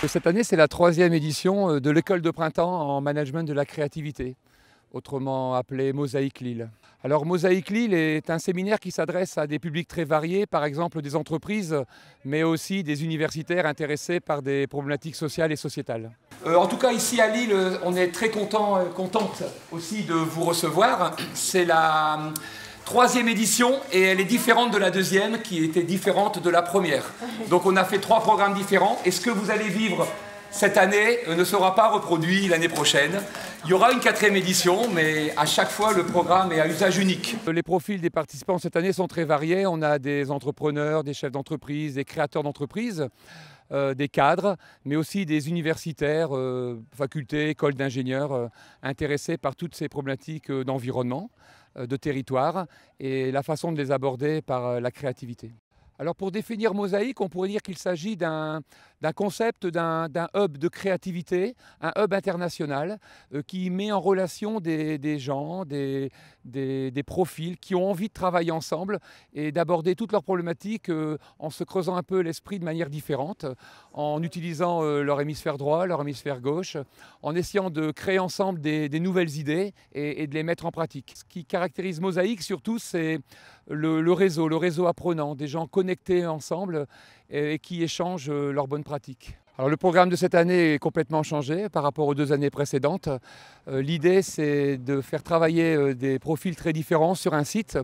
Cette année, c'est la 3e édition de l'école de printemps en management de la créativité, autrement appelée Mosaïque Lille. Alors Mosaïque Lille est un séminaire qui s'adresse à des publics très variés, par exemple des entreprises, mais aussi des universitaires intéressés par des problématiques sociales et sociétales. En tout cas, ici à Lille, on est très contente aussi de vous recevoir. C'est la 3e édition et elle est différente de la 2e qui était différente de la première. Donc on a fait 3 programmes différents et ce que vous allez vivre cette année ne sera pas reproduit l'année prochaine. Il y aura une 4e édition, mais à chaque fois le programme est à usage unique. Les profils des participants cette année sont très variés. On a des entrepreneurs, des chefs d'entreprise, des créateurs d'entreprise, des cadres, mais aussi des universitaires, facultés, écoles d'ingénieurs intéressés par toutes ces problématiques d'environnement, de territoire et la façon de les aborder par la créativité. Alors pour définir Mosaïque, on pourrait dire qu'il s'agit d'un concept, d'un hub de créativité, un hub international qui met en relation des gens, des profils qui ont envie de travailler ensemble et d'aborder toutes leurs problématiques en se creusant un peu l'esprit de manière différente, en utilisant leur hémisphère droit, leur hémisphère gauche, en essayant de créer ensemble des nouvelles idées et de les mettre en pratique. Ce qui caractérise Mosaïque surtout, c'est le réseau apprenant, des gens connectés ensemble et qui échangent leurs bonnes pratiques. Alors, le programme de cette année est complètement changé par rapport aux 2 années précédentes. L'idée, c'est de faire travailler des profils très différents sur un site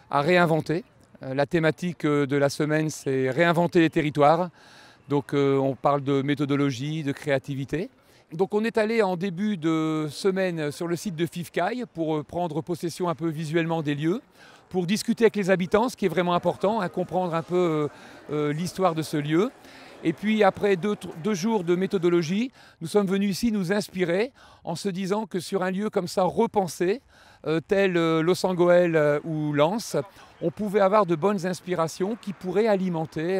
à réinventer. La thématique de la semaine, c'est réinventer les territoires. Donc on parle de méthodologie, de créativité. Donc on est allé en début de semaine sur le site de FIFCAI pour prendre possession un peu visuellement des lieux, pour discuter avec les habitants, ce qui est vraiment important, comprendre un peu l'histoire de ce lieu. Et puis après 2 jours de méthodologie, nous sommes venus ici nous inspirer en se disant que sur un lieu comme ça repensé, tel Los Angeles ou Lens, on pouvait avoir de bonnes inspirations qui pourraient alimenter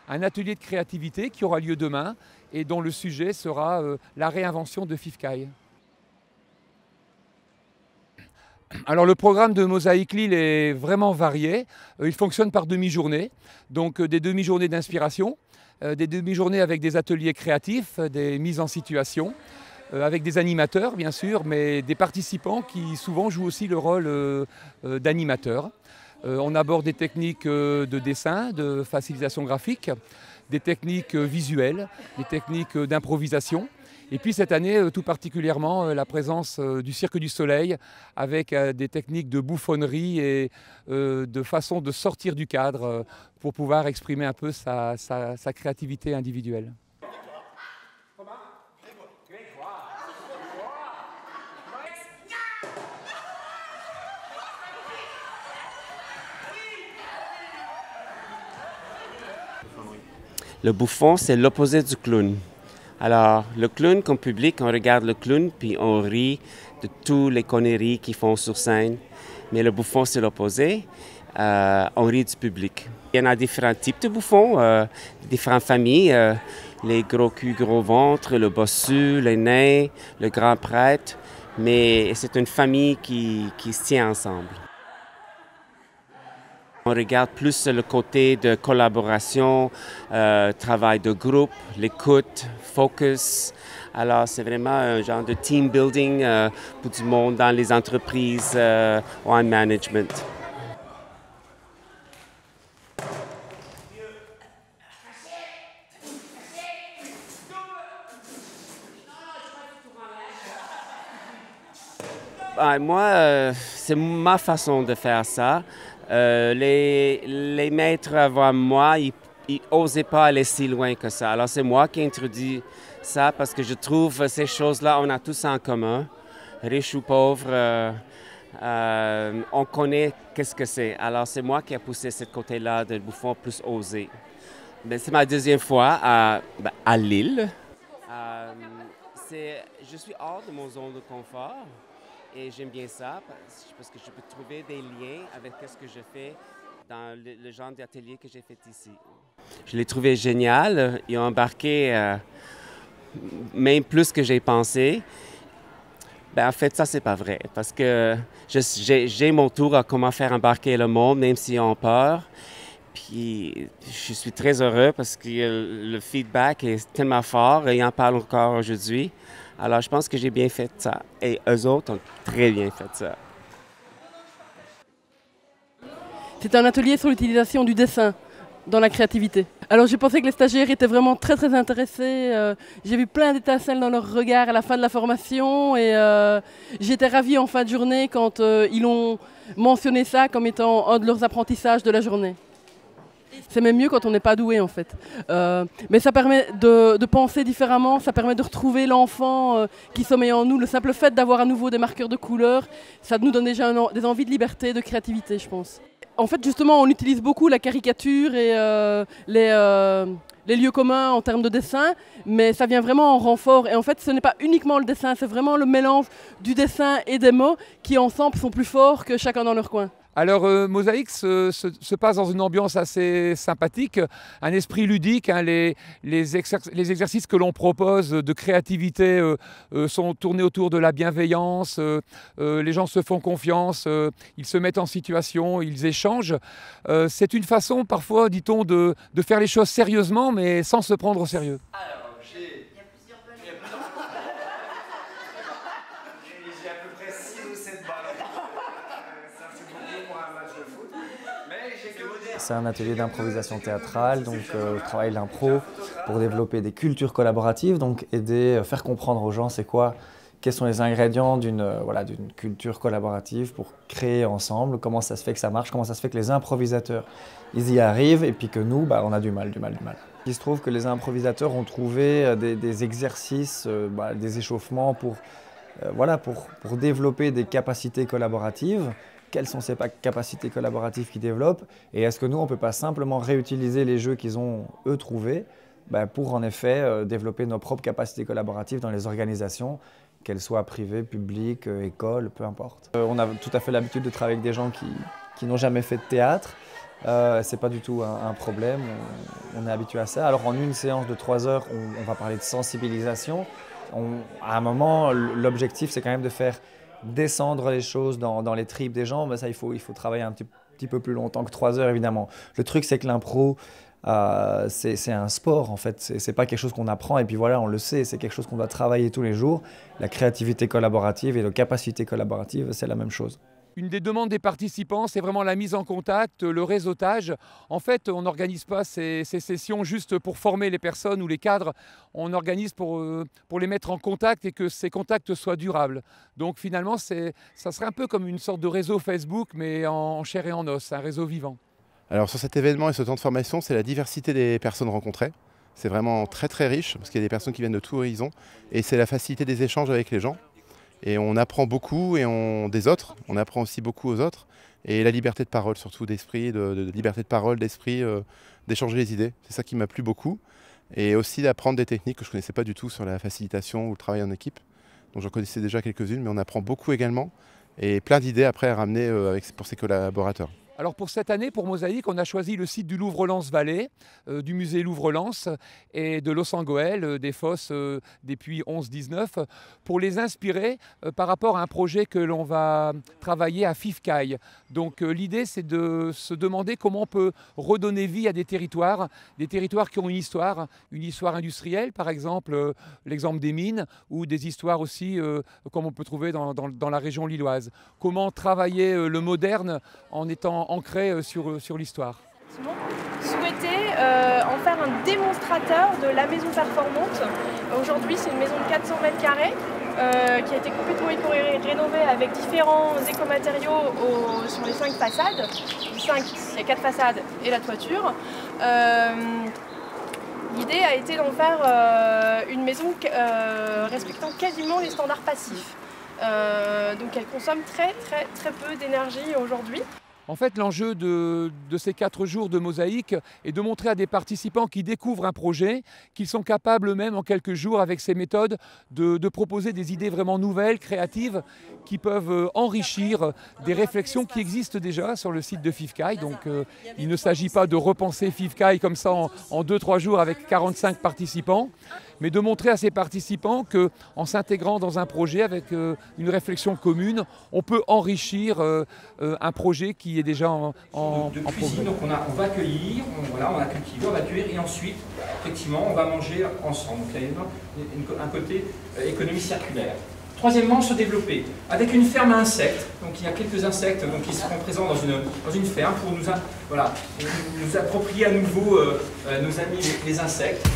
un atelier de créativité qui aura lieu demain et dont le sujet sera la réinvention de FIFCAI. Alors le programme de Mosaïque Lille est vraiment varié. Il fonctionne par demi-journée, donc des demi-journées d'inspiration, des demi-journées avec des ateliers créatifs, des mises en situation, avec des animateurs bien sûr, mais des participants qui souvent jouent aussi le rôle d'animateurs. On aborde des techniques de dessin, de facilitation graphique, des techniques visuelles, des techniques d'improvisation. Et puis cette année, tout particulièrement, la présence du Cirque du Soleil avec des techniques de bouffonnerie et de façon de sortir du cadre pour pouvoir exprimer un peu sa créativité individuelle. Le bouffon, c'est l'opposé du clown. Alors, le clown, comme public, on regarde le clown, puis on rit de toutes les conneries qu'ils font sur scène. Mais le bouffon, c'est l'opposé. On rit du public. Il y en a différents types de bouffons, différentes familles. Les gros culs, gros ventres, le bossu, les nains, le grand prêtre. Mais c'est une famille qui se tient ensemble. On regarde plus le côté de collaboration, travail de groupe, l'écoute, focus. Alors, c'est vraiment un genre de team building pour du monde dans les entreprises ou en management. Moi, c'est ma façon de faire ça. Les maîtres avant moi, ils n'osaient pas aller si loin que ça. Alors c'est moi qui ai introduit ça parce que je trouve ces choses-là, on a tous en commun. Riche ou pauvre, on connaît qu'est-ce que c'est. Alors c'est moi qui ai poussé ce côté-là de bouffon plus osé. Mais c'est ma 2e fois à Lille. Je suis hors de mon zone de confort. Et j'aime bien ça parce que je peux trouver des liens avec ce que je fais dans le genre d'atelier que j'ai fait ici. Je l'ai trouvé génial. Ils ont embarqué même plus que j'ai pensé. En fait, ça, c'est pas vrai parce que j'ai mon tour à comment faire embarquer le monde, même s'ils ont peur. Puis je suis très heureux parce que le feedback est tellement fort et ils en parlent encore aujourd'hui. Alors je pense que j'ai bien fait ça et eux autres ont très bien fait ça. C'est un atelier sur l'utilisation du dessin dans la créativité. Alors j'ai pensé que les stagiaires étaient vraiment très intéressés. J'ai vu plein d'étincelles dans leur regard à la fin de la formation et j'étais ravie en fin de journée quand ils ont mentionné ça comme étant un de leurs apprentissages de la journée. C'est même mieux quand on n'est pas doué en fait. Mais ça permet de penser différemment, ça permet de retrouver l'enfant qui sommeille en nous. Le simple fait d'avoir à nouveau des marqueurs de couleurs, ça nous donne déjà des envies de liberté, de créativité, je pense. En fait, justement, on utilise beaucoup la caricature et les lieux communs en termes de dessin, mais ça vient vraiment en renfort. Et en fait, ce n'est pas uniquement le dessin, c'est vraiment le mélange du dessin et des mots qui, ensemble, sont plus forts que chacun dans leur coin. Alors Mosaïque se passe dans une ambiance assez sympathique, un esprit ludique. Hein, les exercices que l'on propose de créativité sont tournés autour de la bienveillance, les gens se font confiance, ils se mettent en situation, ils échangent. C'est une façon parfois, dit-on, de faire les choses sérieusement mais sans se prendre au sérieux. J'ai à peu près 6 ou 7 balles. Ça fait beaucoup pour un match de foot. Mais j'ai que vous dire. C'est un atelier d'improvisation théâtrale, donc travail l'impro pour développer des cultures collaboratives, donc aider, faire comprendre aux gens c'est quoi, quels sont les ingrédients d'une culture collaborative pour créer ensemble, comment ça se fait que ça marche, comment ça se fait que les improvisateurs ils y arrivent et puis que nous, on a du mal. Il se trouve que les improvisateurs ont trouvé des exercices, des échauffements pour développer des capacités collaboratives. Quelles sont ces capacités collaboratives qu'ils développent et est-ce que nous, on ne peut pas simplement réutiliser les jeux qu'ils ont, eux, trouvés pour en effet développer nos propres capacités collaboratives dans les organisations, qu'elles soient privées, publiques, écoles, peu importe. On a tout à fait l'habitude de travailler avec des gens qui n'ont jamais fait de théâtre. C'est pas du tout un problème, on est habitué à ça. Alors en une séance de 3 heures, on va parler de sensibilisation. À un moment, l'objectif c'est quand même de faire descendre les choses dans les tripes des gens, mais ça il faut travailler un petit peu plus longtemps que 3 heures évidemment. Le truc c'est que l'impro, c'est un sport en fait, c'est pas quelque chose qu'on apprend et puis voilà on le sait, c'est quelque chose qu'on doit travailler tous les jours. La créativité collaborative et la capacité collaborative c'est la même chose. Une des demandes des participants, c'est vraiment la mise en contact, le réseautage. En fait, on n'organise pas ces sessions juste pour former les personnes ou les cadres. On organise pour les mettre en contact et que ces contacts soient durables. Donc finalement, ça serait un peu comme une sorte de réseau Facebook, mais en chair et en os, un réseau vivant. Alors sur cet événement et ce temps de formation, c'est la diversité des personnes rencontrées. C'est vraiment très riche parce qu'il y a des personnes qui viennent de tout horizon et c'est la facilité des échanges avec les gens. Et on apprend beaucoup des autres, on apprend aussi beaucoup aux autres. Et la liberté de parole, surtout d'esprit, de liberté de parole, d'esprit, d'échanger les idées. C'est ça qui m'a plu beaucoup. Et aussi d'apprendre des techniques que je ne connaissais pas du tout sur la facilitation ou le travail en équipe. Donc j'en connaissais déjà quelques-unes, mais on apprend beaucoup également. Et plein d'idées après à ramener pour ses collaborateurs. Alors pour cette année, pour Mosaïque, on a choisi le site du Louvre-Lens-Vallée, du musée Louvre-Lens et de Los-Angoël, des fosses des puits 11-19, pour les inspirer par rapport à un projet que l'on va travailler à Fifcaille. Donc l'idée, c'est de se demander comment on peut redonner vie à des territoires qui ont une histoire industrielle, par exemple, l'exemple des mines, ou des histoires aussi, comme on peut trouver dans la région lilloise. Comment travailler le moderne en étant ancré sur l'histoire. Souhaiter en faire un démonstrateur de la maison performante. Aujourd'hui, c'est une maison de 400 mètres carrés qui a été complètement rénovée avec différents écomatériaux sur les 5 façades. Il y a 4 façades et la toiture. L'idée a été d'en faire une maison respectant quasiment les standards passifs. Donc elle consomme très peu d'énergie aujourd'hui. En fait, l'enjeu de ces 4 jours de Mosaïque est de montrer à des participants qui découvrent un projet qu'ils sont capables même en quelques jours avec ces méthodes de proposer des idées vraiment nouvelles, créatives, qui peuvent enrichir des réflexions qui existent déjà sur le site de Fifcaille. Donc il ne s'agit pas de repenser Fifcaille comme ça en 2-3 jours avec 45 participants, mais de montrer à ses participants qu'en s'intégrant dans un projet avec une réflexion commune, on peut enrichir un projet qui est déjà en cuisine. Donc on va accueillir, on a cultivé, on va accueillir et ensuite, effectivement, on va manger ensemble. Donc il y a un côté économie circulaire. Troisièmement, se développer avec une ferme à insectes. Donc il y a quelques insectes qui seront présents dans une ferme pour nous approprier à nouveau nos amis les insectes.